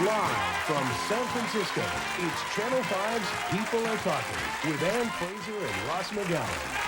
Live from San Francisco, it's Channel 5's People Are Talking with Fraser and Ross McGowan.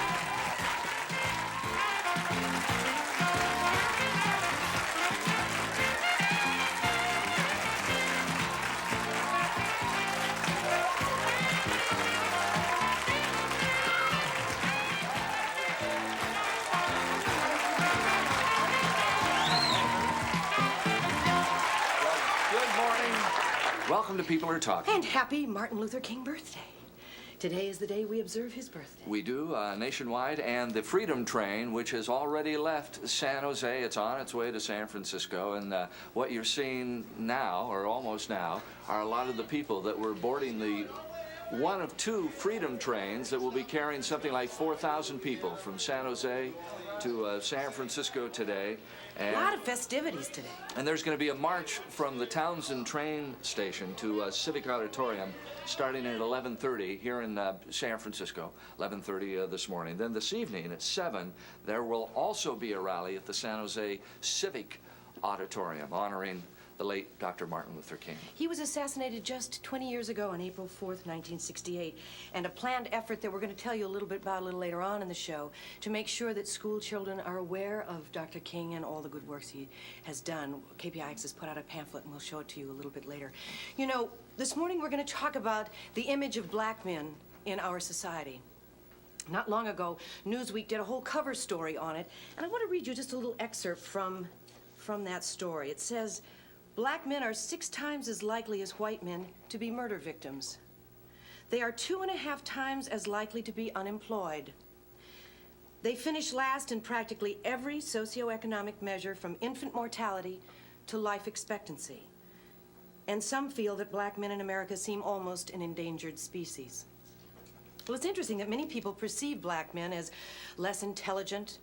Welcome to People Are Talking. And happy Martin Luther King birthday. Today is the day we observe his birthday. We do, nationwide, and the Freedom Train, which has already left San Jose, it's on its way to San Francisco, and what you're seeing now, or almost now, are a lot of the people that were boarding the one of two Freedom Trains that will be carrying something like 4,000 people from San Jose to San Francisco today. And a lot of festivities today. And there's going to be a march from the Townsend train station to Civic Auditorium starting at 11:30 here in San Francisco, 11:30 this morning. Then this evening at 7, there will also be a rally at the San Jose Civic Auditorium honoring the late Dr. Martin Luther King. He was assassinated just 20 years ago on April 4th, 1968, and a planned effort that we're going to tell you a little bit about a little later on in the show to make sure that school children are aware of Dr. King and all the good works he has done. KPIX has put out a pamphlet, and we'll show it to you a little bit later. You know, this morning we're going to talk about the image of black men in our society. Not long ago, Newsweek did a whole cover story on it, and I want to read you just a little excerpt from that story. It says, "Black men are 6 times as likely as white men to be murder victims. They are 2.5 times as likely to be unemployed. They finish last in practically every socioeconomic measure from infant mortality to life expectancy. And some feel that black men in America seem almost an endangered species." Well, it's interesting that many people perceive black men as less intelligent,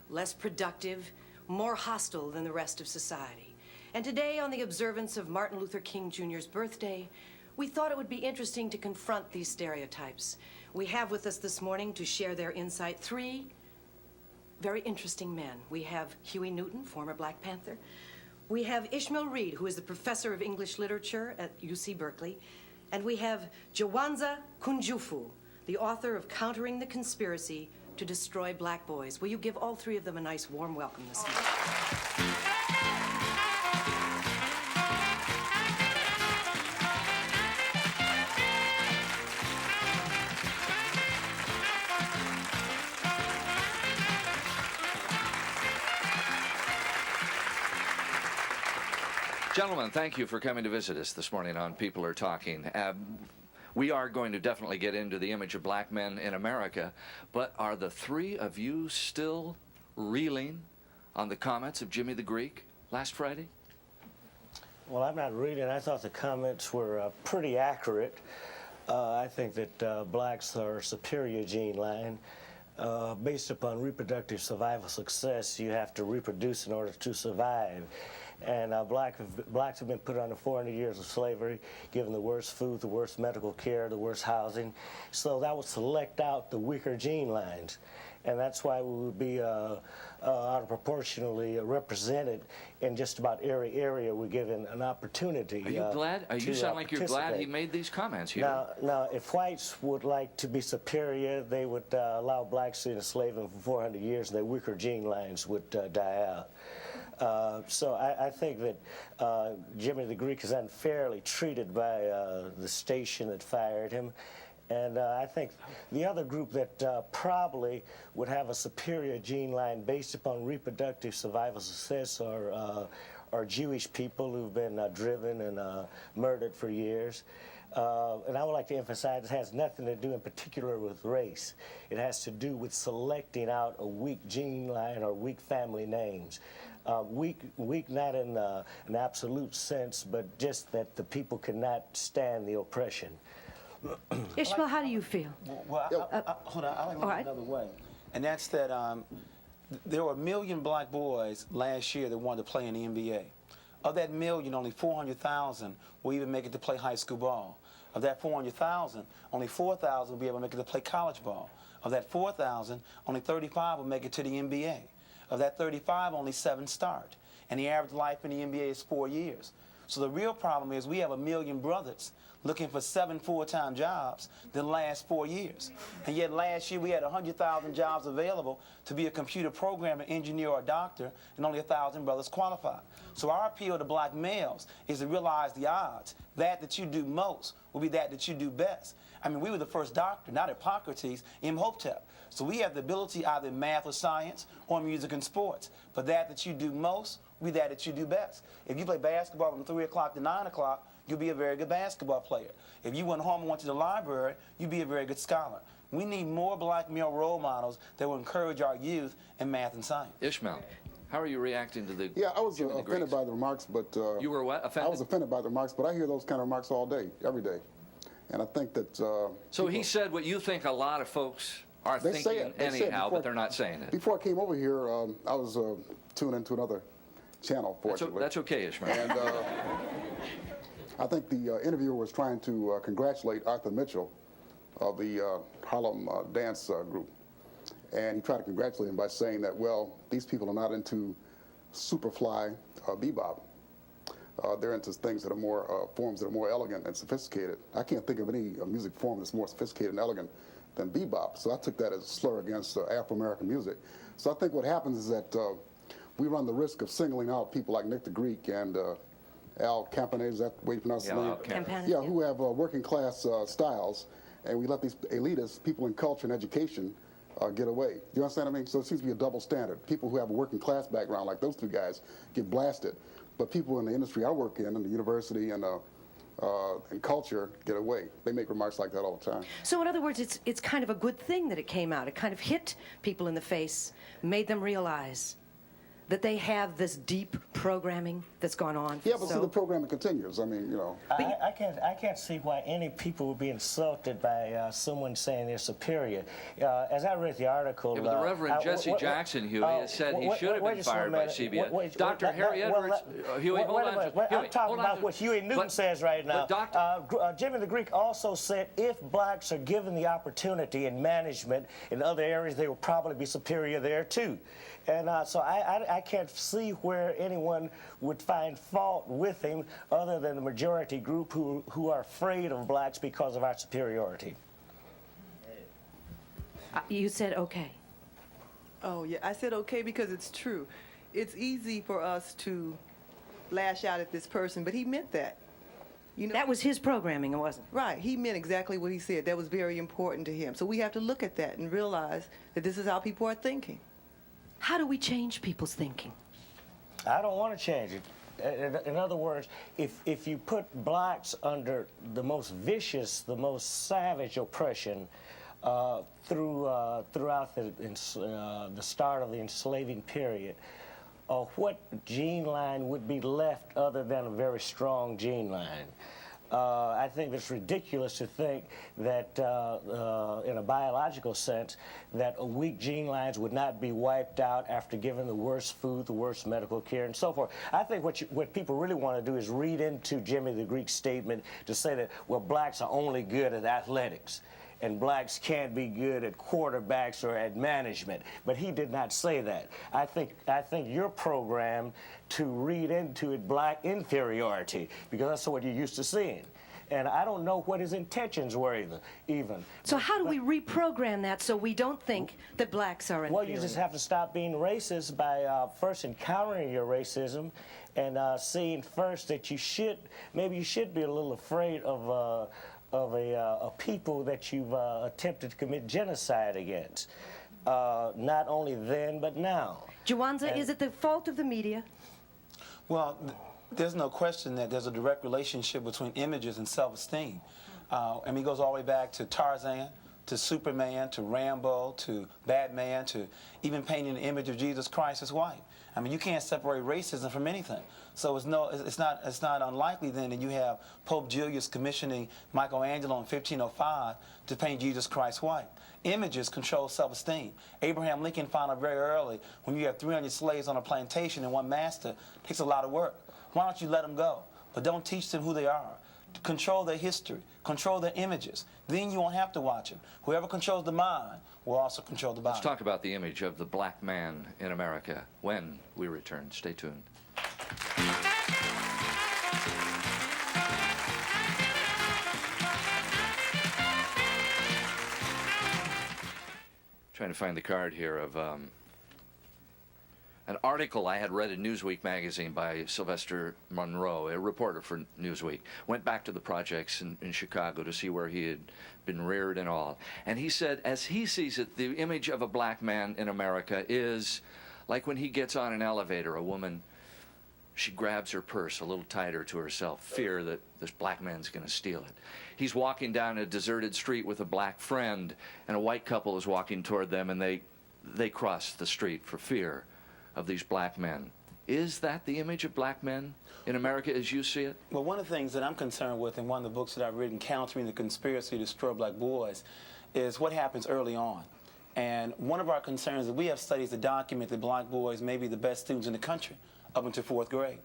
less productive, more hostile than the rest of society. And today, on the observance of Martin Luther King Jr.'s birthday, we thought it would be interesting to confront these stereotypes. We have with us this morning to share their insight 3 very interesting men. We have Huey Newton, former Black Panther. We have Ishmael Reed, who is the professor of English literature at UC Berkeley. And we have Jawanza Kunjufu, the author of Countering the Conspiracy to Destroy Black Boys. Will you give all 3 of them a nice warm welcome this morning? Gentlemen, thank you for coming to visit us this morning on People Are Talking. We are going to definitely get into the image of black men in America, but are the 3 of you still reeling on the comments of Jimmy the Greek last Friday? Well, I'm not reeling. I thought the comments were pretty accurate. I think that blacks are a superior gene line. Based upon reproductive survival success, you have to reproduce in order to survive. And blacks have been put under 400 years of slavery, given the worst food, the worst medical care, the worst housing. So that would select out the weaker gene lines. And that's why we would be out of proportionally represented in just about every area we're given an opportunity. Are you glad? You sound like you're glad he made these comments here. Now, if whites would like to be superior, they would allow blacks to enslave them for 400 years, and their weaker gene lines would die out. So I think that Jimmy the Greek is unfairly treated by the station that fired him. And I think the other group that probably would have a superior gene line based upon reproductive survival success are Jewish people who've been driven and murdered for years. And I would like to emphasize it has nothing to do in particular with race. It has to do with selecting out a weak gene line or weak family names. Weak not in an absolute sense, but just that the people cannot stand the oppression. Ishmael, how do you feel? Well, hold on, I like to look another way. And that's that there were 1 million black boys last year that wanted to play in the NBA. Of that 1 million, only 400,000 will even make it to play high school ball. Of that 400,000, only 4,000 will be able to make it to play college ball. Of that 4,000, only 35 will make it to the NBA. Of that 35, only 7 start. And the average life in the NBA is 4 years. So the real problem is we have 1 million brothers looking for 7 full-time jobs the last 4 years. And yet last year we had 100,000 jobs available to be a computer programmer, engineer, or doctor, and only 1,000 brothers qualified. So our appeal to black males is to realize the odds. That you do most will be that you do best. I mean, we were the first doctor, not Hippocrates, Imhotep. So we have the ability either in math or science or music and sports. But that you do most will be that you do best. If you play basketball from 3 o'clock to 9 o'clock, you'll be a very good basketball player. If you went home and went to the library, you'd be a very good scholar. We need more black male role models that will encourage our youth in math and science. Ishmael, how are you reacting to the... Yeah, I was offended by the remarks, but... you were what? Offended? I was offended by the remarks, but I hear those kind of remarks all day, every day. And I think that... so he said what you think a lot of folks are thinking anyhow, but they're not saying it. Before I came over here, I was tuned into another channel, fortunately. That's okay, Ishmael. And I think the interviewer was trying to congratulate Arthur Mitchell of the Harlem dance group. And he tried to congratulate him by saying that, well, these people are not into superfly bebop. They're into things that are more, forms that are more elegant and sophisticated. I can't think of any music form that's more sophisticated and elegant than bebop. So I took that as a slur against Afro-American music. So I think what happens is that we run the risk of singling out people like Nick the Greek and Al Campanet, is that the way you pronounce his name? Yeah, who have working class styles, and we let these elitists, people in culture and education, get away. Do you understand what I mean? So it seems to be a double standard. People who have a working class background, like those two guys, get blasted. But people in the industry I work in the university and culture, get away. They make remarks like that all the time. So in other words, it's kind of a good thing that it came out. It kind of hit people in the face, made them realize that they have this deep programming that's gone on. Yeah, but see, the programming continues. I mean, you know. I can't see why any people would be insulted by someone saying they're superior. As I read the article... Yeah, but the Reverend Jesse Jackson, Huey, has said he should have been fired by CBS. Dr. Harry Edwards... Huey, hold on. I'm talking about what Huey Newton says right now. Jimmy the Greek also said if blacks are given the opportunity in management in other areas, they will probably be superior there, too. And so I can't see where anyone would find fault with him other than the majority group who are afraid of blacks because of our superiority. You said okay. Oh, yeah, I said okay because it's true. It's easy for us to lash out at this person, but he meant that. You know, that was his programming, it wasn't? Right. He meant exactly what he said. That was very important to him. So we have to look at that and realize that this is how people are thinking. How do we change people's thinking? I don't want to change it. In other words, if you put blacks under the most vicious, the most savage oppression throughout the start of the enslaving period, what gene line would be left other than a very strong gene line? I think it's ridiculous to think that, in a biological sense, that weak gene lines would not be wiped out after giving the worst food, the worst medical care, and so forth. I think what people really want to do is read into Jimmy the Greek's statement to say that, well, blacks are only good at athletics, and blacks can't be good at quarterbacks or at management. But he did not say that. I think you're programmed to read into it black inferiority, because that's what you're used to seeing. And I don't know what his intentions were even. So how do we reprogram that so we don't think that blacks are inferior? Well, you just have to stop being racist by first encountering your racism and seeing first that you should be a little afraid of a people that you've attempted to commit genocide against. Not only then, but now. Jawanza, is it the fault of the media? Well, there's no question that there's a direct relationship between images and self-esteem. I mean, it goes all the way back to Tarzan, to Superman, to Rambo, to Batman, to even painting the image of Jesus Christ as white. I mean, you can't separate racism from anything. So it's not unlikely then that you have Pope Julius commissioning Michelangelo in 1505 to paint Jesus Christ white. Images control self-esteem. Abraham Lincoln found out very early when you have 300 slaves on a plantation and one master, it takes a lot of work. Why don't you let them go? But don't teach them who they are. Control their history. Control their images. Then you won't have to watch them. Whoever controls the mind will also control the body. Let's talk about the image of the black man in America when we return. Stay tuned. Trying to find the card here of an article I had read in Newsweek magazine by Sylvester Monroe, a reporter for Newsweek. Went back to the projects in Chicago to see where he had been reared and all. And he said, as he sees it, the image of a black man in America is like when he gets on an elevator, a woman, she grabs her purse a little tighter to herself, fear that this black man's going to steal it. He's walking down a deserted street with a black friend, and a white couple is walking toward them, and they cross the street for fear of these black men. Is that the image of black men in America as you see it? Well, one of the things that I'm concerned with in one of the books that I've written, Countering the Conspiracy to Destroy Black Boys, is what happens early on. And one of our concerns is we have studies that document that black boys may be the best students in the country up until 4th grade.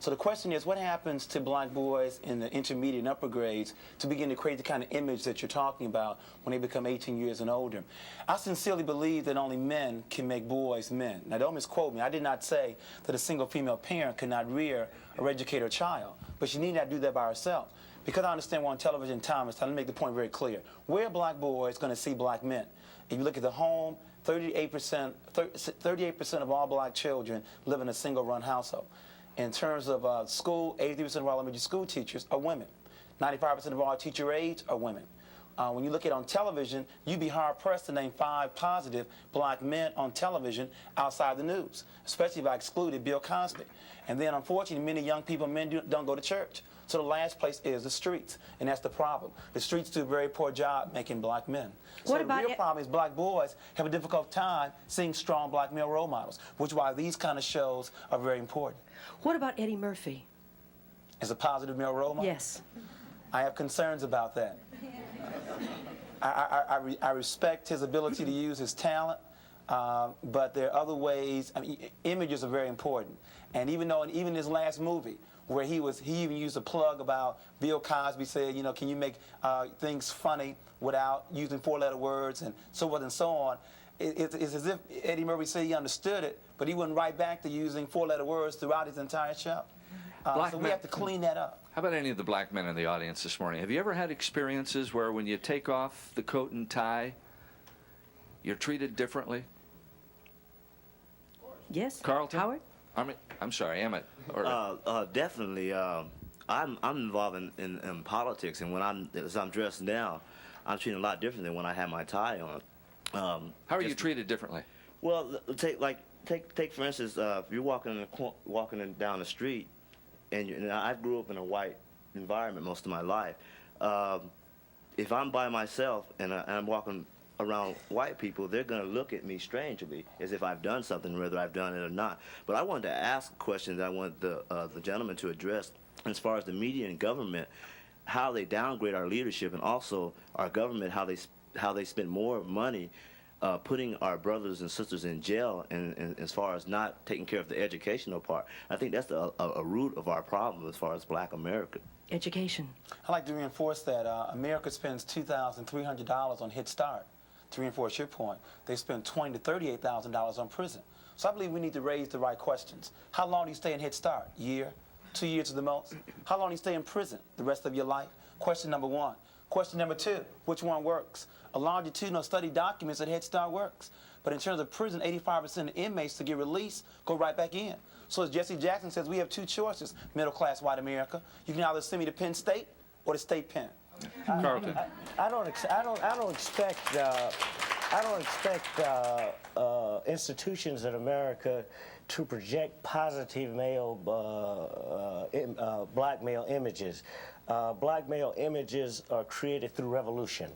So the question is, what happens to black boys in the intermediate and upper grades to begin to create the kind of image that you're talking about when they become 18 years and older? I sincerely believe that only men can make boys men. Now, don't misquote me. I did not say that a single female parent could not rear or educate her child, but she need not do that by herself. Because I understand we're on television time, it's time to make the point very clear. Where are black boys going to see black men? If you look at the home, 38% of all black children live in a single-run household. In terms of school, 80% of all elementary school teachers are women. 95% of all teacher aides are women. When you look at on television, you'd be hard-pressed to name 5 positive black men on television outside the news, especially if I excluded Bill Cosby. And then, unfortunately, many young people, men don't go to church. So the last place is the streets, and that's the problem. The streets do a very poor job making black men. So the real problem is black boys have a difficult time seeing strong black male role models, which is why these kind of shows are very important. What about Eddie Murphy? As a positive male role model? Yes. I have concerns about that. I respect his ability to use his talent, but there are other ways. I mean, images are very important. And even though, even his last movie, where he even used a plug about Bill Cosby said, you know, can you make things funny without using 4-letter words and so forth and so on. It's as if Eddie Murphy said he understood it, but he went right back to using 4-letter words throughout his entire show. So we have to clean that up. How about any of the black men in the audience this morning? Have you ever had experiences where when you take off the coat and tie, you're treated differently? Yes. Carlton? Howard? I'm sorry, Emmett. Definitely. I'm involved in politics, and as I'm dressed now, I'm treated a lot different than when I had my tie on. How are you treated differently? Well, take for instance, if you're walking down the street, and I grew up in a white environment most of my life. If I'm by myself and I'm walking around white people, they're going to look at me strangely, as if I've done something, whether I've done it or not. But I wanted to ask a question that I want the gentleman to address, as far as the media and government, how they downgrade our leadership, and also our government, how they spend more money putting our brothers and sisters in jail, and as far as not taking care of the educational part. I think that's a root of our problem as far as black America. Education. I'd like to reinforce that America spends $2,300 on Head Start. To reinforce your point, they spend $20,000 to $38,000 on prison. So I believe we need to raise the right questions. How long do you stay in Head Start? Year? 2 years at the most? How long do you stay in prison? The rest of your life? Question number 1. Question number 2, which one works? A longitudinal study documents that Head Start works. But in terms of prison, 85% of inmates to get released go right back in. So as Jesse Jackson says, we have 2 choices, middle-class white America. You can either send me to Penn State or the state pen. Carlton. I don't expect institutions in America to project positive black male images. Black male images are created through revolution,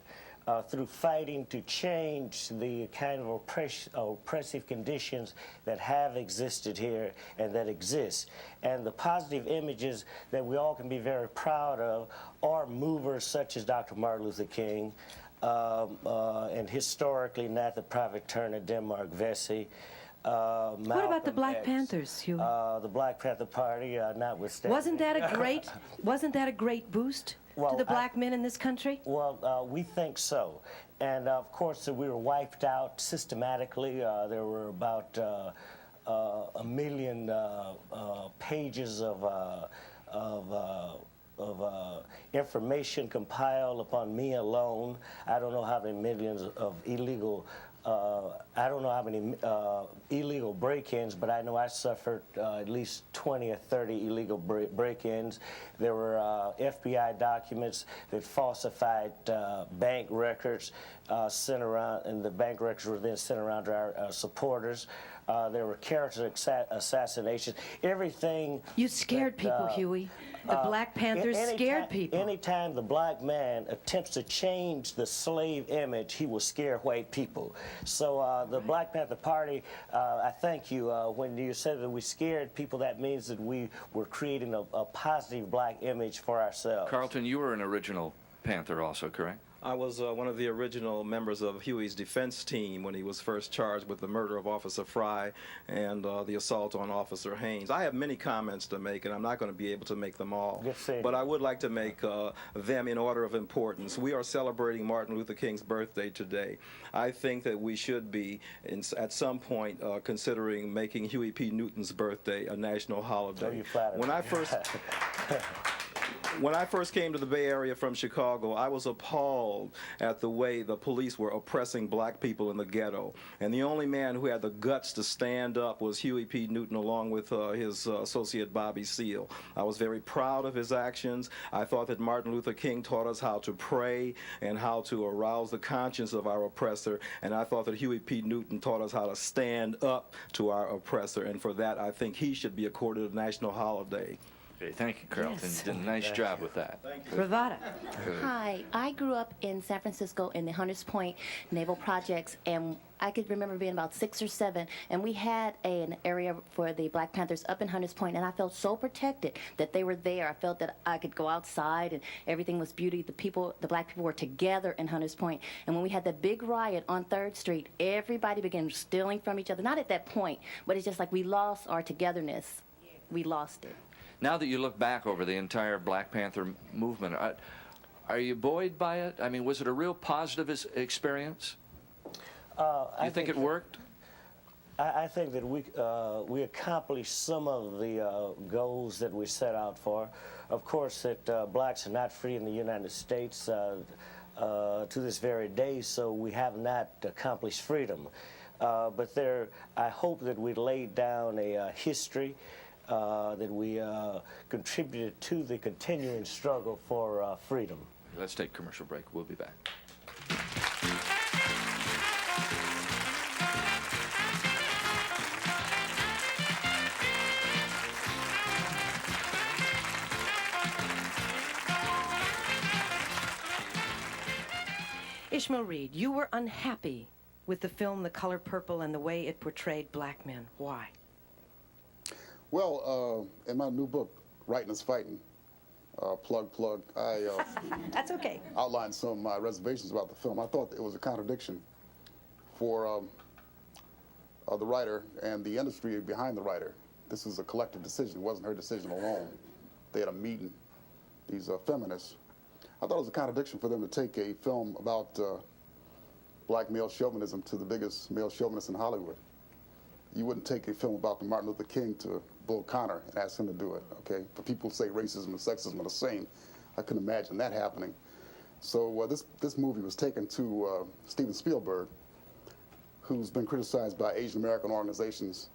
through fighting to change the kind of oppressive conditions that have existed here and that exist. And the positive images that we all can be very proud of are movers such as Dr. Martin Luther King, and historically Nathan Private Turner, Denmark Vesey. What about the Black Panthers, Huey? The Black Panther Party, notwithstanding. Wasn't that a great boost to the black men in this country? Well, we think so. And of course, we were wiped out systematically. There were about 1 million pages of information compiled upon me alone. I don't know how many millions of illegal I don't know how many illegal break-ins, but I know I suffered at least 20 or 30 illegal break-ins. There were FBI documents that falsified bank records sent around, and the bank records were then sent around to our supporters. There were character assassinations. Everything. You scared people, Huey. The Black Panthers scared people. Anytime the black man attempts to change the slave image, he will scare white people. So the Black Panther Party, I thank you. When you said that we scared people, that means that we were creating a positive black image for ourselves. Carlton, you were an original Panther also, correct? I was one of the original members of Huey's defense team when he was first charged with the murder of Officer Fry and the assault on Officer Haynes. I have many comments to make, and I'm not going to be able to make them all. But I would like to make them in order of importance. We are celebrating Martin Luther King's birthday today. I think that we should be, at some point, considering making Huey P. Newton's birthday a national holiday. When I first came to the Bay Area from Chicago, I was appalled at the way the police were oppressing black people in the ghetto. And the only man who had the guts to stand up was Huey P. Newton, along with his associate Bobby Seale. I was very proud of his actions. I thought that Martin Luther King taught us how to pray and how to arouse the conscience of our oppressor. And I thought that Huey P. Newton taught us how to stand up to our oppressor. And for that, I think he should be accorded a national holiday. Okay, thank you, Carlton. Yes. You did a nice job with that. Thank you. Bravada. Hi, I grew up in San Francisco in the Hunters Point Naval Projects, and I could remember being about 6 or 7, and we had an area for the Black Panthers up in Hunters Point, and I felt so protected that they were there. I felt that I could go outside, and everything was beauty. The black people were together in Hunters Point, and when we had that big riot on 3rd Street, everybody began stealing from each other. Not at that point, but it's just like we lost our togetherness. We lost it. Now that you look back over the entire Black Panther movement, are you buoyed by it? I mean, was it a real positive experience? You think it worked? I think that we accomplished some of the goals that we set out for. Of course, that blacks are not free in the United States to this very day, so we have not accomplished freedom. But I hope that we laid down a history that we contributed to the continuing struggle for freedom. Let's take a commercial break. We'll be back. Ishmael Reed, you were unhappy with the film The Color Purple and the way it portrayed black men. Why? Well, in my new book, Writing is Fighting, plug, I That's okay. outlined some of my reservations about the film. I thought it was a contradiction for the writer and the industry behind the writer. This was a collective decision. It wasn't her decision alone. They had a meeting, these feminists. I thought it was a contradiction for them to take a film about black male chauvinism to the biggest male chauvinist in Hollywood. You wouldn't take a film about Martin Luther King to Bull Connor and ask him to do it, okay? For people who say racism and sexism are the same, I couldn't imagine that happening. So this movie was taken to Steven Spielberg, who's been criticized by Asian American organizations,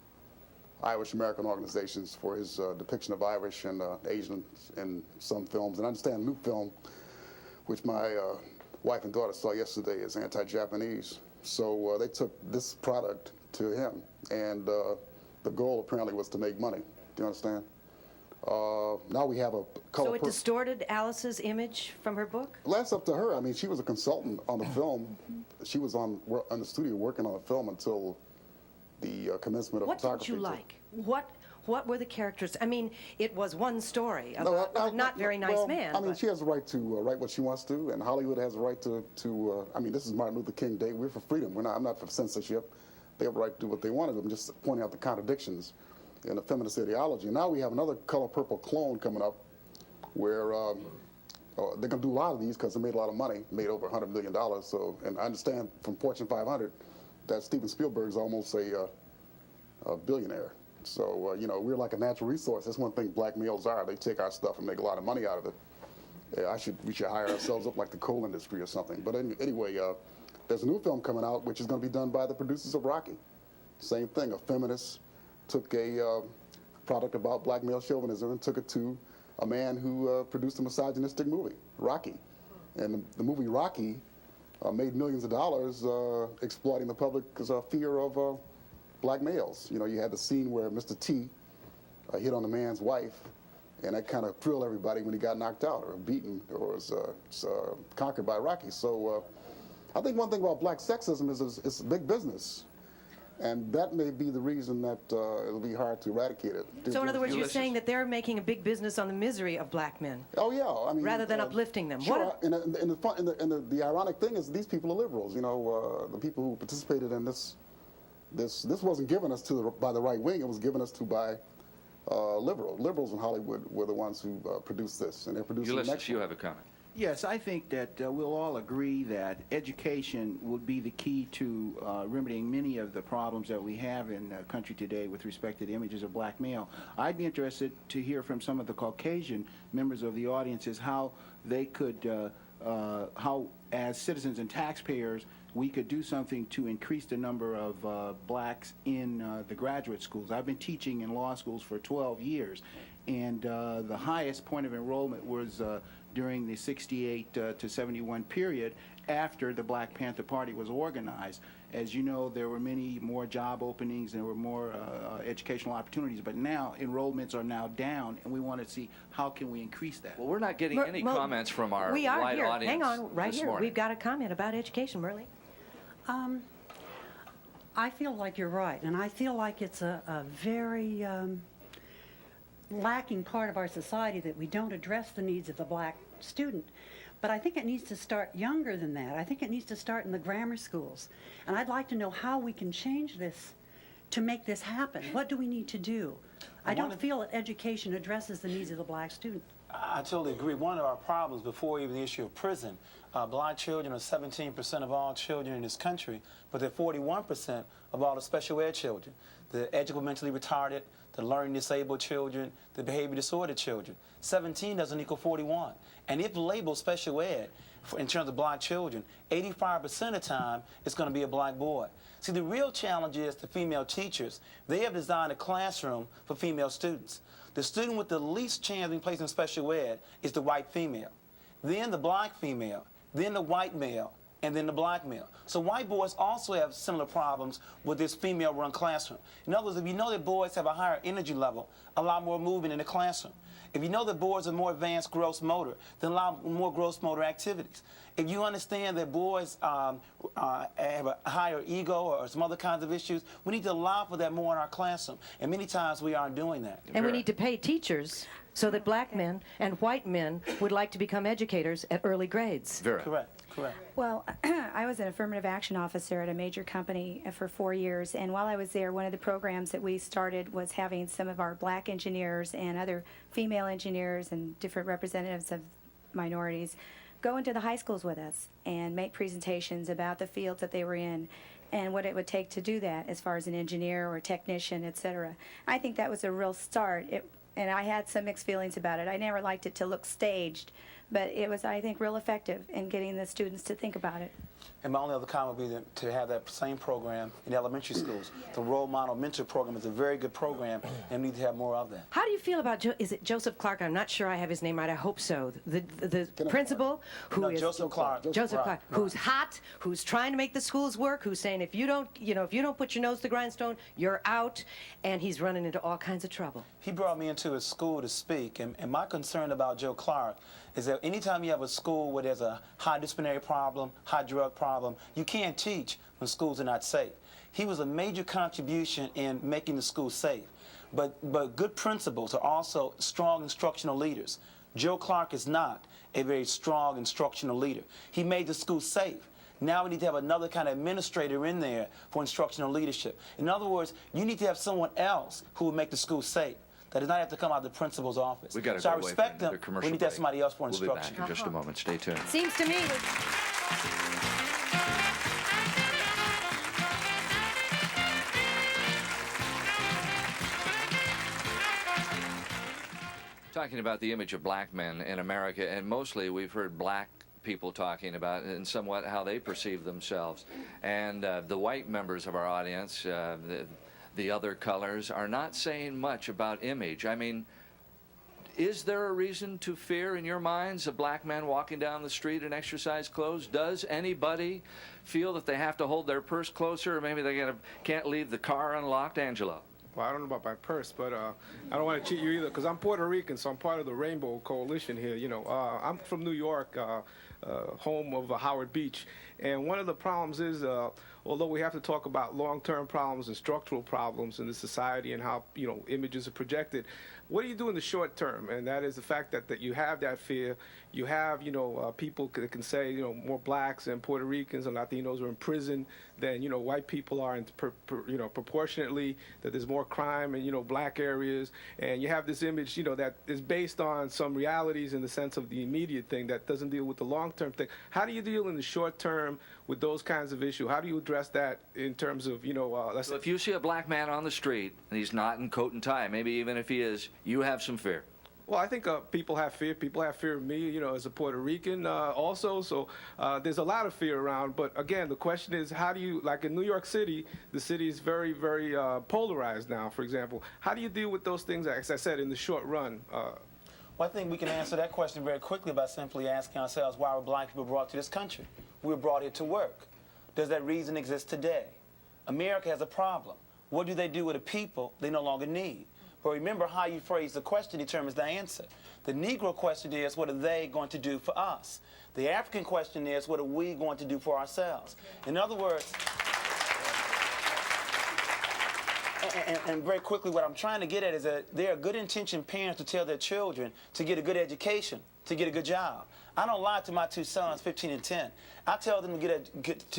Irish American organizations for his depiction of Irish and Asians in some films. And I understand a new film, which my wife and daughter saw yesterday, is anti-Japanese. So they took this product to him, and the goal apparently was to make money. Do you understand? Now we have a color. So it distorted Alice's image from her book? Well, that's up to her. I mean, she was a consultant on the film. She was on the studio working on the film until the commencement of What photography. didn't you like? What were the characters? I mean, it was one story about a not very nice man. I mean, she has the right to write what she wants to, and Hollywood has the right to I mean, this is Martin Luther King Day. We're for freedom. I'm not for censorship. They have the right to do what they want to do. I'm just pointing out the contradictions in the feminist ideology. And now we have another Color Purple clone coming up where they're going to do a lot of these because they made a lot of money, made over $100 million. So, and I understand from Fortune 500 that Steven Spielberg's almost a billionaire. So, you know, we're like a natural resource. That's one thing black males are. They take our stuff and make a lot of money out of it. We should hire ourselves up like the coal industry or something. But anyway, There's a new film coming out which is going to be done by the producers of Rocky. Same thing, a feminist took a product about black male chauvinism and took it to a man who produced a misogynistic movie, Rocky. And the movie Rocky made millions of dollars exploiting the public's fear of black males. You know, you had the scene where Mr. T hit on the man's wife, and that kind of thrilled everybody when he got knocked out or beaten or was conquered by Rocky. So I think one thing about black sexism is it's big business. And that may be the reason that it'll be hard to eradicate it. So in other words, you're saying that they're making a big business on the misery of black men. Oh yeah, I mean, rather than uplifting them. Sure. And the ironic thing is these people are liberals. You know, the people who participated in this wasn't given us by the right wing. It was given us by liberals in Hollywood were the ones who produced this, and they're producing the next one. You have a comment. Yes, I think that we'll all agree that education would be the key to remedying many of the problems that we have in the country today with respect to the images of black male. I'd be interested to hear from some of the Caucasian members of the audiences how they could, how as citizens and taxpayers, we could do something to increase the number of blacks in the graduate schools. I've been teaching in law schools for 12 years, and the highest point of enrollment was during the 68 to 71 period after the Black Panther Party was organized. As you know, there were many more job openings, there were more educational opportunities, but now enrollments are now down, and we want to see how can we increase that. Well, we're not getting any comments from our we are white here. audience. Hang on, right this here. morning. We've got a comment about education, Merle. I feel like you're right, and I feel like it's a very lacking part of our society that we don't address the needs of the black student. But I think it needs to start younger than that. I think it needs to start in the grammar schools. And I'd like to know how we can change this to make this happen. What do we need to do? I don't feel that education addresses the needs of the black student. I totally agree. One of our problems before even the issue of prison, black children are 17% of all children in this country, but they're 41% of all the special ed children. The mentally retarded, the learning disabled children, the behavior disordered children. 17 doesn't equal 41. And if labeled special ed in terms of black children, 85% of the time it's going to be a black boy. See, the real challenge is the female teachers. They have designed a classroom for female students. The student with the least chance of being placed in special ed is the white female, then the black female, then the white male, and then the black male. So white boys also have similar problems with this female-run classroom. In other words, if you know that boys have a higher energy level, a lot more movement in the classroom. If you know that boys are more advanced gross motor, then allow more gross motor activities. If you understand that boys have a higher ego or some other kinds of issues, we need to allow for that more in our classroom. And many times we aren't doing that. And we need to pay teachers so that black men and white men would like to become educators at early grades. Vera. Correct. Well, I was an affirmative action officer at a major company for 4 years, and while I was there, one of the programs that we started was having some of our black engineers and other female engineers and different representatives of minorities go into the high schools with us and make presentations about the fields that they were in and what it would take to do that as far as an engineer or a technician, etc. I think that was a real start. And I had some mixed feelings about it. I never liked it to look staged, but it was, I think, real effective in getting the students to think about it. And my only other comment would be to have that same program in elementary schools. The Role Model Mentor Program is a very good program, and we need to have more of that. How do you feel about, is it Joseph Clark? I'm not sure I have his name right. I hope so. The principal who is Joseph Clark. Joseph Clark, who's hot, who's trying to make the schools work, who's saying if you don't put your nose to the grindstone, you're out, and he's running into all kinds of trouble. He brought me into his school to speak, and my concern about Joe Clark is that anytime you have a school where there's a high disciplinary problem, high drug problem, you can't teach when schools are not safe. He was a major contribution in making the school safe. But good principals are also strong instructional leaders. Joe Clark is not a very strong instructional leader. He made the school safe. Now we need to have another kind of administrator in there for instructional leadership. In other words, you need to have someone else who will make the school safe. That does not have to come out of the principal's office. We got to so go I away respect from them. commercial We need to have break. somebody else for We'll instruction. be back in just a moment. Stay tuned. Seems to me. Talking about the image of black men in America, and mostly we've heard black people talking about and somewhat how they perceive themselves. And the white members of our audience, the other colors, are not saying much about image. I mean, is there a reason to fear in your minds a black man walking down the street in exercise clothes? Does anybody feel that they have to hold their purse closer, or maybe they can't leave the car unlocked? Angelo? Well, I don't know about my purse, but I don't want to cheat you either, because I'm Puerto Rican, so I'm part of the Rainbow Coalition here. You know, I'm from New York, home of Howard Beach, and one of the problems is, although we have to talk about long-term problems and structural problems in the society and how, you know, images are projected, what do you do in the short term? And that is the fact that you have that fear. You have, you know, people that can say, you know, more blacks and Puerto Ricans and Latinos are in prison than, you know, white people are, you know, proportionately, that there's more crime in, you know, black areas. And you have this image, you know, that is based on some realities in the sense of the immediate thing that doesn't deal with the long-term thing. How do you deal in the short term with those kinds of issues? How do you address that in terms of, you know, so if you see a black man on the street and he's not in coat and tie, maybe even if he is, you have some fear? Well, I think people have fear. People have fear of me, you know, as a Puerto Rican also. So there's a lot of fear around. But again, the question is, how do you, like in New York City, the city is very, very polarized now, for example. How do you deal with those things, as I said, in the short run? Well, I think we can answer that question very quickly by simply asking ourselves, why were black people brought to this country? We were brought here to work. Does that reason exist today? America has a problem. What do they do with the people they no longer need? But remember, how you phrase the question determines the answer. The Negro question is, what are they going to do for us? The African question is, what are we going to do for ourselves? In other words, and very quickly, what I'm trying to get at is that there are good-intentioned parents to tell their children to get a good education, to get a good job. I don't lie to my two sons, 15 and 10. I tell them to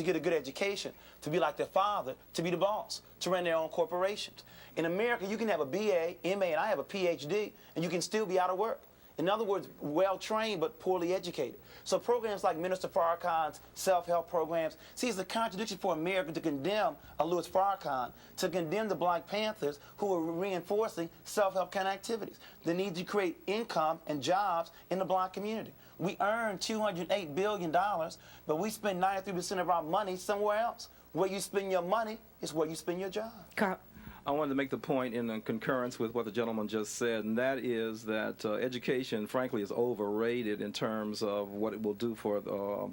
get a good education, to be like their father, to be the boss, to run their own corporations. In America, you can have a BA, MA, and I have a PhD, and you can still be out of work. In other words, well-trained but poorly educated. So programs like Minister Farrakhan's self-help programs, see, it's a contradiction for America to condemn a Louis Farrakhan, to condemn the Black Panthers who are reinforcing self-help kind of activities. The need to create income and jobs in the black community. We earn $208 billion, but we spend 93% of our money somewhere else. Where you spend your money is where you spend your job. Carl. I wanted to make the point in concurrence with what the gentleman just said, and that is that education, frankly, is overrated in terms of what it will do for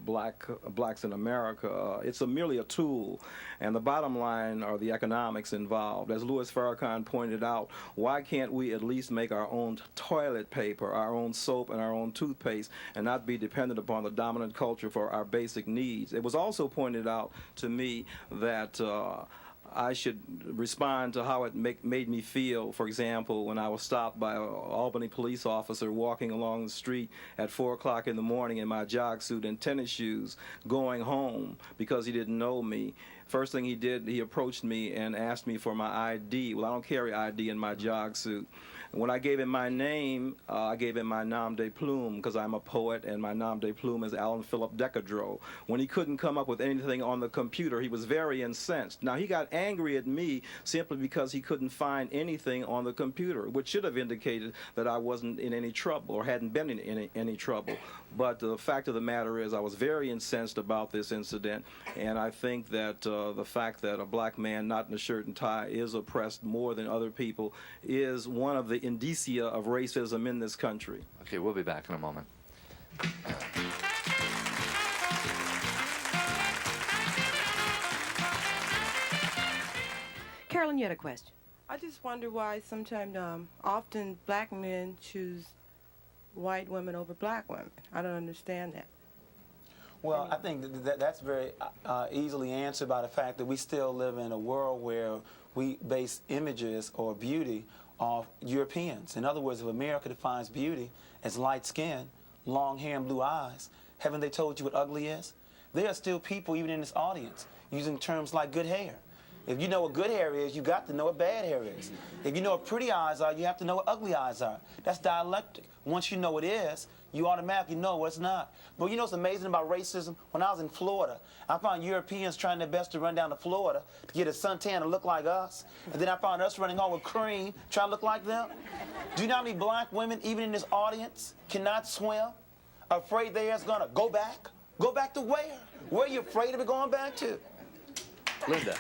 blacks in America. It's merely a tool, and the bottom line are the economics involved. As Louis Farrakhan pointed out, why can't we at least make our own toilet paper, our own soap, and our own toothpaste, and not be dependent upon the dominant culture for our basic needs? It was also pointed out to me that I should respond to how it made me feel, for example, when I was stopped by an Albany police officer walking along the street at 4 o'clock in the morning in my jog suit and tennis shoes going home because he didn't know me. First thing he did, he approached me and asked me for my ID. Well, I don't carry ID in my jog suit. When I gave him my name, I gave him my nom de plume because I'm a poet, and my nom de plume is Alan Philip Decadro. When he couldn't come up with anything on the computer, he was very incensed. Now, he got angry at me simply because he couldn't find anything on the computer, which should have indicated that I wasn't in any trouble or hadn't been in any trouble. But the fact of the matter is I was very incensed about this incident, and I think that the fact that a black man not in a shirt and tie is oppressed more than other people is one of the indicia of racism in this country. Okay, we'll be back in a moment. Carolyn, you had a question. I just wonder why sometimes, often black men choose white women over black women. I don't understand that. Well, I think that's very easily answered by the fact that we still live in a world where we base images or beauty off Europeans. In other words, if America defines beauty as light skin, long hair, and blue eyes, haven't they told you what ugly is? There are still people, even in this audience, using terms like good hair. If you know what good hair is, you got to know what bad hair is. If you know what pretty eyes are, you have to know what ugly eyes are. That's dialectic. Once you know what it is, you automatically know what it's not. But you know what's amazing about racism? When I was in Florida, I found Europeans trying their best to run down to Florida to get a suntan to look like us. And then I found us running home with cream, trying to look like them. Do you know how many black women, even in this audience, cannot swim? Afraid they're going to go back? Go back to where? Where are you afraid of it going back to? Linda.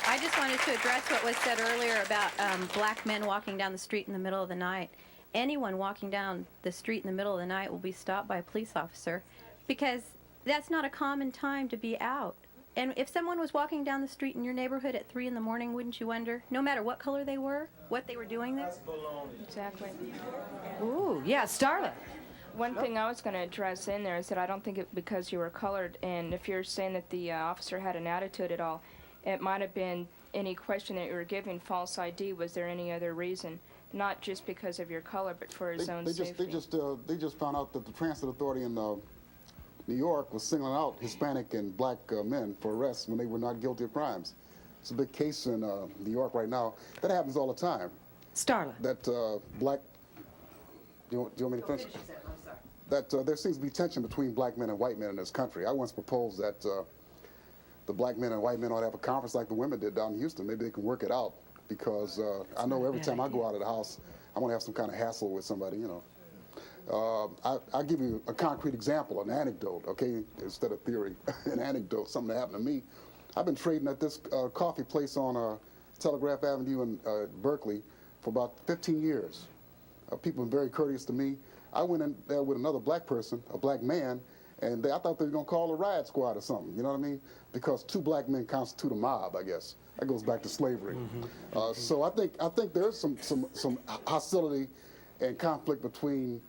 I just wanted to address what was said earlier about black men walking down the street in the middle of the night. Anyone walking down the street in the middle of the night will be stopped by a police officer because that's not a common time to be out. And if someone was walking down the street in your neighborhood at 3 in the morning, wouldn't you wonder, no matter what color they were, what they were doing there? That's baloney. Exactly. Ooh, yeah, Starla. One thing I was going to address in there is that I don't think it because you were colored, and if you're saying that the officer had an attitude at all, it might have been any question that you were giving false ID. Was there any other reason? Not just because of your color, but for his own safety. They just found out that the Transit Authority in New York was singling out Hispanic and black men for arrests when they were not guilty of crimes. It's a big case in New York right now. That happens all the time. Starla. That black. Do you want me to finish? That there seems to be tension between black men and white men in this country. I once proposed that the black men and white men ought to have a conference like the women did down in Houston. Maybe they can work it out, because I know every time I go out of the house, I'm going to have some kind of hassle with somebody, you know. I'll give you a concrete example, an anecdote, okay, instead of theory. An anecdote, something that happened to me. I've been trading at this coffee place on Telegraph Avenue in Berkeley for about 15 years. People have been very courteous to me. I went in there with another black person, a black man, and I thought they were going to call a riot squad or something, you know what I mean? Because 2 black men constitute a mob, I guess. That goes back to slavery. So I think there's some hostility and conflict between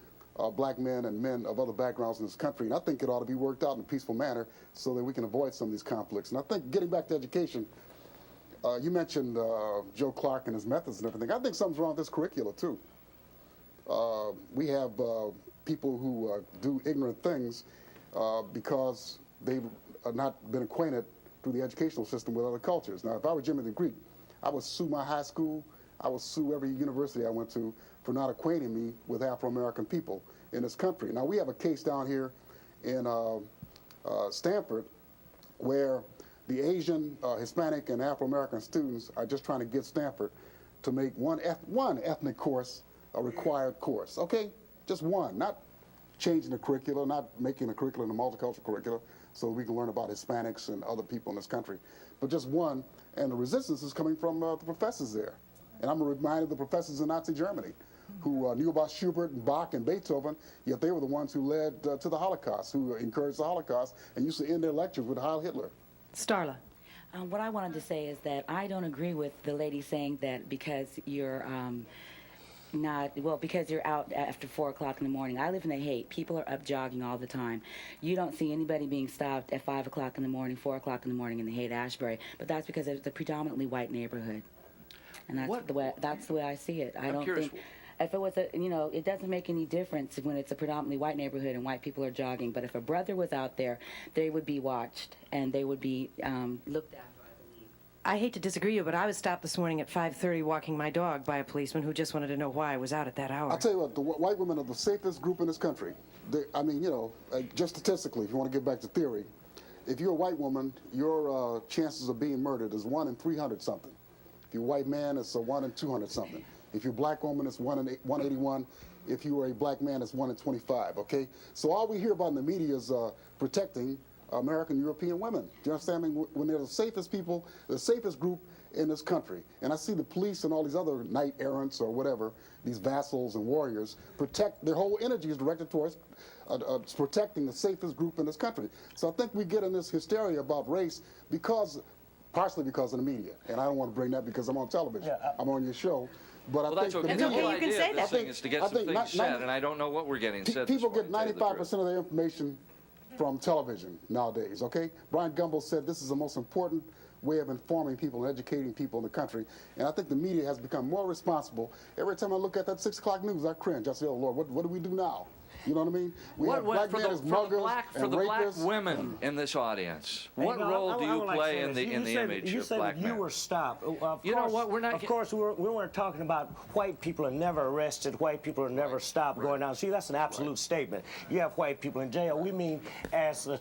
black men and men of other backgrounds in this country, and I think it ought to be worked out in a peaceful manner so that we can avoid some of these conflicts. And I think, getting back to education, you mentioned Joe Clark and his methods and everything. I think something's wrong with this curricula, too. We have people who do ignorant things because they've not been acquainted through the educational system with other cultures. Now, if I were Jimmy the Greek, I would sue my high school, I would sue every university I went to for not acquainting me with Afro-American people in this country. Now, we have a case down here in Stanford where the Asian, Hispanic, and Afro-American students are just trying to get Stanford to make one ethnic course a required course, okay? Just one, not changing the curricula, not making a curriculum a multicultural curriculum so we can learn about Hispanics and other people in this country, but just one. And the resistance is coming from the professors there. And I'm reminded of the professors in Nazi Germany who knew about Schubert and Bach and Beethoven, yet they were the ones who led to the Holocaust, who encouraged the Holocaust and used to end their lectures with Heil Hitler. Starla. What I wanted to say is that I don't agree with the lady saying that because you're because you're out after 4 o'clock in the morning. I live in the Haight. People are up jogging all the time. You don't see anybody being stopped at 5 o'clock in the morning, 4 o'clock in the morning in the Haight-Ashbury, but that's because it's a predominantly white neighborhood. And that's the way I see it. I don't think, if it was it doesn't make any difference when it's a predominantly white neighborhood and white people are jogging, but if a brother was out there, they would be watched and they would be looked at. I hate to disagree with you, but I was stopped this morning at 5:30 walking my dog by a policeman who just wanted to know why I was out at that hour. I'll tell you what, the white women are the safest group in this country. I mean, just statistically, if you want to get back to theory, if you're a white woman, your chances of being murdered is 1 in 300 something. If you're a white man, it's a 1 in 200 something. If you're a black woman, it's 1 in 181. If you are a black man, it's 1 in 25, okay? So all we hear about in the media is protecting American European women. Do you understand me? When they're the safest people, the safest group in this country. And I see the police and all these other knight errants or whatever, these vassals and warriors, their whole energy is directed towards protecting the safest group in this country. So I think we get in this hysteria about race partially because of the media. And I don't want to bring that because I'm on television. Yeah, I'm on your show. But I think that's okay. the media, The whole idea of this thing is to get some things said, and I don't know what we're getting said. People get 95% of their information from television nowadays, okay? Brian Gumbel said this is the most important way of informing people and educating people in the country. And I think the media has become more responsible. Every time I look at that 6 o'clock news, I cringe. I say, oh, Lord, what do we do now? You know what I mean? We have black men as muggers and rapists. Black women in this audience, what role do you play in the image of black men? You were stopped. You know what? We're not. Of course, we weren't talking about white people are never arrested, white people are never stopped going down. See, that's an absolute statement. You have white people in jail. We mean as the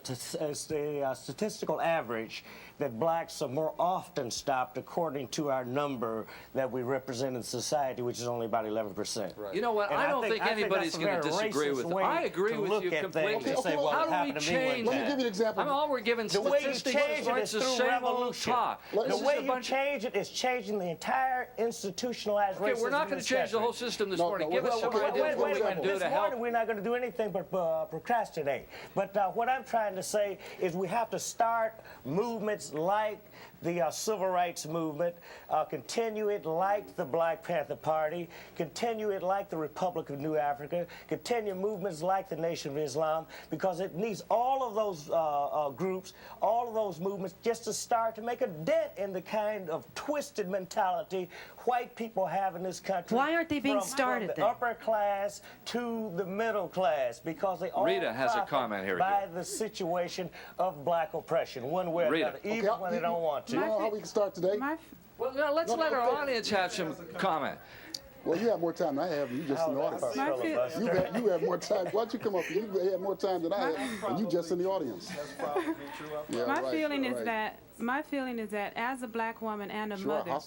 statistical average that blacks are more often stopped according to our number that we represent in society, which is only about 11%. Right. You know what? I don't think anybody's going to disagree with way I agree to with look you at completely. things and say, well, How it do we happened to me one change time. Let me give you an example. I mean, all we're giving The way you statistics change for it it's is the through same old revolution. talk. The This is way a you bunch change it is changing the entire institutionalized racism. Okay, we're not going to change the whole system this morning. Give us some ideas what we can do this to morning help. we're not going to do anything but procrastinate. But what I'm trying to say is we have to start movements like the civil rights movement, continue it like the Black Panther Party, continue it like the Republic of New Africa, continue movements like the Nation of Islam, because it needs all of those groups, all of those movements just to start to make a dent in the kind of twisted mentality white people have in this country. Why aren't they being from started the then? upper class to the middle class, because they all Rita has a profit comment here. by the situation of black oppression, one way or Rita. another, even when they don't want to. You know how we can start today? Well, now let's let our audience have some comment. Well, you have more time than I have. You just in the audience. You have more time. Why don't you come up? You have more time than I have, and you just in the audience. Yeah, My feeling is that as a black woman and a mother,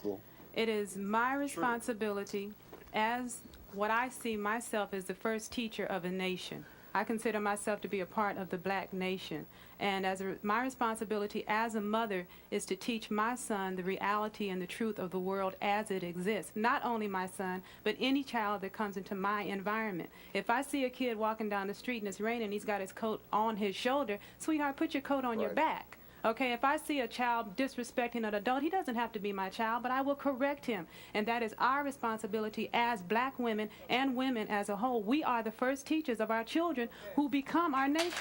it is my responsibility, as what I see myself as the first teacher of a nation. I consider myself to be a part of the black nation. And my responsibility as a mother is to teach my son the reality and the truth of the world as it exists. Not only my son, but any child that comes into my environment. If I see a kid walking down the street and it's raining and he's got his coat on his shoulder, sweetheart, put your coat on your back. Okay, if I see a child disrespecting an adult, he doesn't have to be my child, but I will correct him. And that is our responsibility as black women and women as a whole. We are the first teachers of our children who become our nation.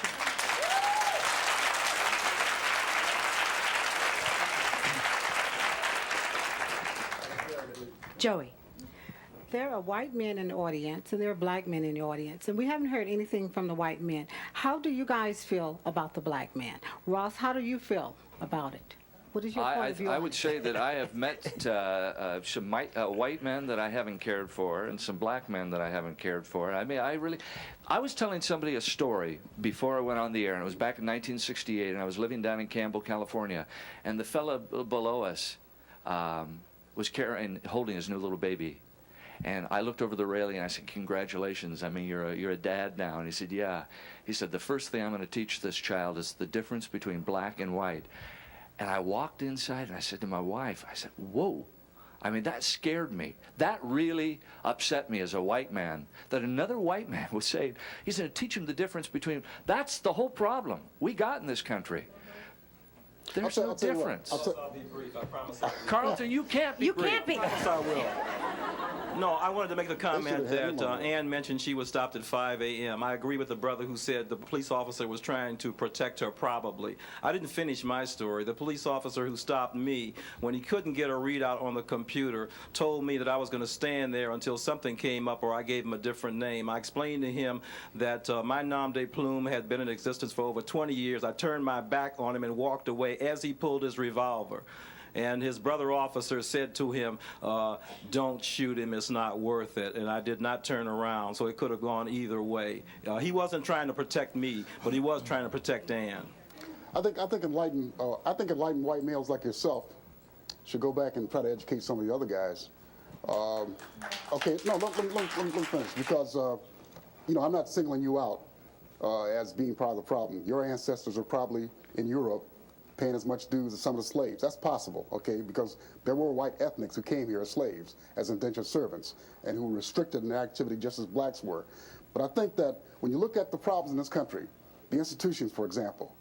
Joey. There are white men in the audience, and there are black men in the audience, and we haven't heard anything from the white men. How do you guys feel about the black man? Ross, how do you feel about it? What is your point of view? I would say that I have met some white men that I haven't cared for and some black men that I haven't cared for. I mean, I was telling somebody a story before I went on the air, and it was back in 1968, and I was living down in Campbell, California, and the fella below us was holding his new little baby. And I looked over the railing and I said, "Congratulations! I mean, you're a dad now." And he said, "Yeah." He said, "The first thing I'm going to teach this child is the difference between black and white." And I walked inside and I said to my wife, I said, "Whoa!" I mean, that scared me. That really upset me as a white man. That another white man was saying he's going to teach him the difference between. That's the whole problem we got in this country. There's no difference. I'll be brief, I promise. Carlton, you can't be brief. You can't be. Yes, I will. No, I wanted to make the comment that Ann mentioned she was stopped at 5 a.m. I agree with the brother who said the police officer was trying to protect her probably. I didn't finish my story. The police officer who stopped me, when he couldn't get a readout on the computer, told me that I was going to stand there until something came up or I gave him a different name. I explained to him that my nom de plume had been in existence for over 20 years. I turned my back on him and walked away as he pulled his revolver. And his brother officer said to him, "Don't shoot him, it's not worth it." And I did not turn around, so it could have gone either way. He wasn't trying to protect me, but he was trying to protect Ann. I think enlightened white males like yourself should go back and try to educate some of the other guys. Okay, no, let me finish, because I'm not singling you out as being part of the problem. Your ancestors are probably in Europe paying as much dues as some of the slaves. That's possible, okay, because there were white ethnics who came here as slaves, as indentured servants, and who were restricted in their activity just as blacks were. But I think that when you look at the problems in this country, the institutions, for example,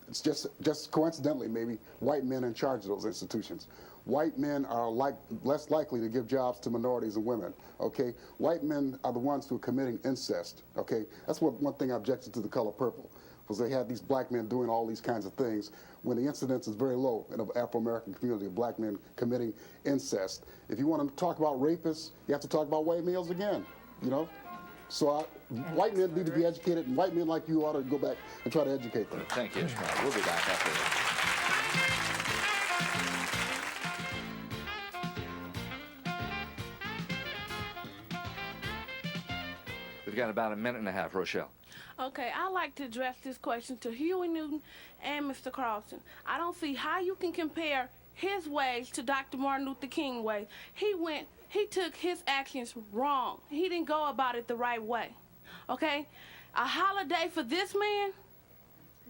it's just coincidentally maybe white men in charge of those institutions. White men are less likely to give jobs to minorities and women, okay? White men are the ones who are committing incest, okay? That's one thing I objected to The Color Purple, because they had these black men doing all these kinds of things when the incidence is very low in the Afro-American community of black men committing incest. If you want to talk about rapists, you have to talk about white males again, So white men need to be educated, and white men like you ought to go back and try to educate them. Thank you, Ishmael. We'll be back after this. We've got about a minute and a half, Rochelle. Okay, I'd like to address this question to Huey Newton and Mr. Carlson. I don't see how you can compare his ways to Dr. Martin Luther King's ways. He took his actions wrong. He didn't go about it the right way. okay? A holiday for this man,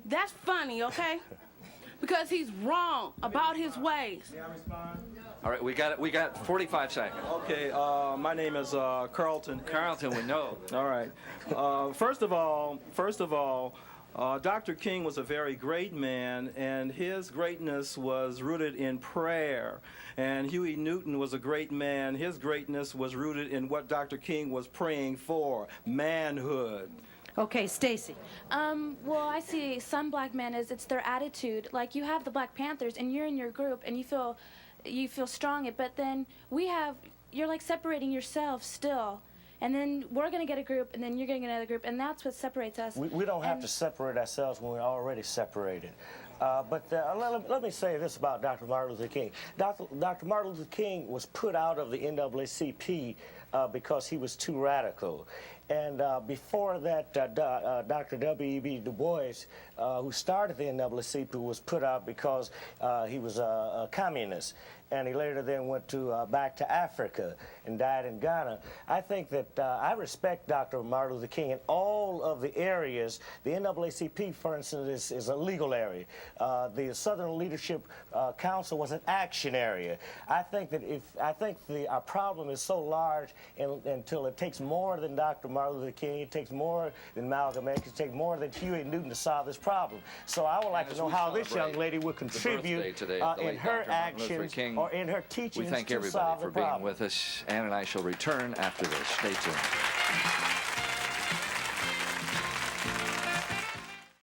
that's funny, okay? Because he's wrong about his ways. May I respond? All right, we got 45 seconds. Okay, my name is Carlton. Carlton, we know. All right. First of all, Dr. King was a very great man, and his greatness was rooted in prayer. And Huey Newton was a great man. His greatness was rooted in what Dr. King was praying for, manhood. Okay, Stacy. Well, I see some black men is it's their attitude. Like you have the Black Panthers, and you're in your group, and you feel strong. But then you're like separating yourself still. And then we're going to get a group, and then you're going to get another group, and that's what separates us. We don't have to separate ourselves when we're already separated. But let me say this about Dr. Martin Luther King. Dr. Martin Luther King was put out of the NAACP because he was too radical. And before that, Dr. W.E.B. Du Bois, who started the NAACP, was put out because he was a communist. And he later then went back to Africa and died in Ghana. I think that I respect Dr. Martin Luther King in all of the areas. The NAACP, for instance, is a legal area. The Southern Leadership Council was an action area. I think that our problem is so large until it takes more than Dr. Martin Luther King, it takes more than Malcolm X, it takes more than Huey Newton to solve this problem. So I would like to know how this young lady would contribute in her actions or in her teachings we thank to everybody solve the for problem. being with us. Ann and I shall return after this. Stay tuned.